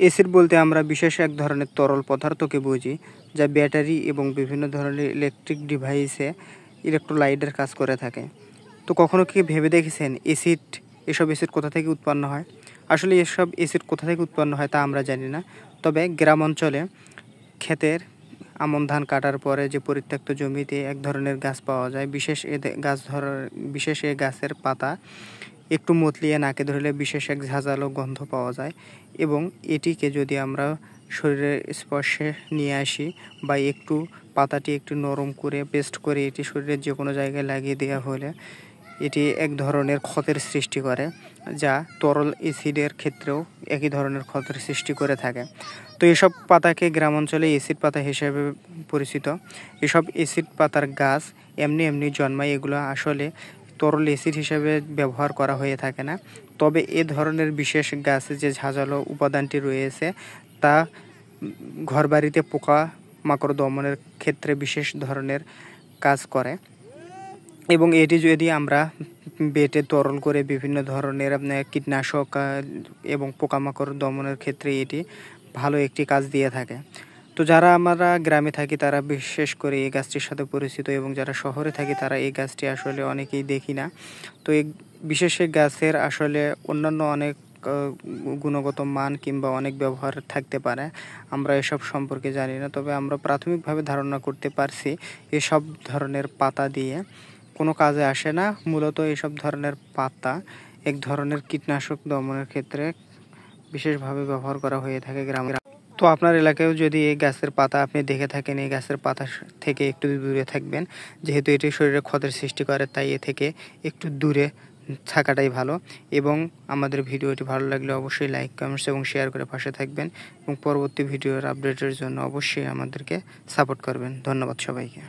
Acid বলতে আমরা বিশেষ এক ধরনের তরল পদার্থকে বুঝি, যা ব্যাটারি এবং বিভিন্ন ধরনের ইলেকট্রিক ডিভাইসে ইলেকট্রোলাইটের কাজ করে থাকে। তো কখনো কি ভেবে দেখেছেন এসব অ্যাসিড কোথা থেকে উৎপন্ন হয়? আসলে এসব অ্যাসিড কোথা থেকে উৎপন্ন হয় তা আমরা জানি না। তবে গ্রাম অঞ্চলে ক্ষেতের আমন ধান কাটার পরে যে পরিত্যক্ত জমিতে এক ধরনের গাছ পাওয়া যায়, বিশেষ এই গাছের পাতা একটু মতলিয়ে নাকে ধরলে বিশেষ এক ঝাঁঝালো গন্ধ পাওয়া যায়, এবং এটিকে যদি আমরা শরীরের স্পর্শে নিয়ে আসি বা পাতাটি একটু নরম করে পেস্ট করে এটি শরীরের যে কোনো জায়গায় লাগিয়ে দেওয়া হলে এটি এক ধরনের ক্ষতের সৃষ্টি করে, যা তরল অ্যাসিডের ক্ষেত্রেও একই ধরনের ক্ষতের সৃষ্টি করে থাকে। তো এসব পাতাকে গ্রাম অঞ্চলে অ্যাসিড পাতা হিসেবে পরিচিত। এসব অ্যাসিড পাতার গাছ এমনি জন্মায়, এগুলো আসলে তরল অ্যাসিড হিসেবে ব্যবহার করা হয়ে থাকে না। তবে এ ধরনের বিশেষ গাছে যে ঝাঁঝালো উপাদানটি রয়েছে তা ঘরবাড়িতে পোকা মাকড় দমনের ক্ষেত্রে বিশেষ ধরনের কাজ করে, এবং এটি যদি আমরা বেটে তরল করে বিভিন্ন ধরনের কীটনাশক এবং পোকামাকড় দমনের ক্ষেত্রে এটি ভালো একটি কাজ দিয়ে থাকে। তো যারা আমরা গ্রামে থাকি তারা বিশেষ করে এই গাছটির সাথে পরিচিত, এবং যারা শহরে থাকি তারা এই গাছটি আসলে অনেকেই দেখি না। তো এই বিশেষ এই গাছের আসলে অন্যান্য অনেক গুণগত মান কিংবা অনেক ব্যবহার থাকতে পারে, আমরা এসব সম্পর্কে জানি না। তবে আমরা প্রাথমিকভাবে ধারণা করতে পারছি এসব ধরনের পাতা দিয়ে কোনো কাজে আসে না। মূলত এসব ধরনের পাতা এক ধরনের কীটনাশক দমনের ক্ষেত্রে বিশেষভাবে ব্যবহার করা হয়ে থাকে গ্রামে। তো আপনার এলাকায়ও যদি এই গাছের পাতা আপনি দেখে থাকেন, এই গাছের পাতা থেকে একটু দূরে থাকবেন, যেহেতু এটি শরীরে ক্ষতের সৃষ্টি করে, তাই এ থেকে একটু দূরে থাকাটাই ভালো। এবং আমাদের ভিডিওটি ভালো লাগলে অবশ্যই লাইক, কমেন্টস এবং শেয়ার করে পাশে থাকবেন, এবং পরবর্তী ভিডিওর আপডেটের জন্য অবশ্যই আমাদেরকে সাপোর্ট করবেন। ধন্যবাদ সবাইকে।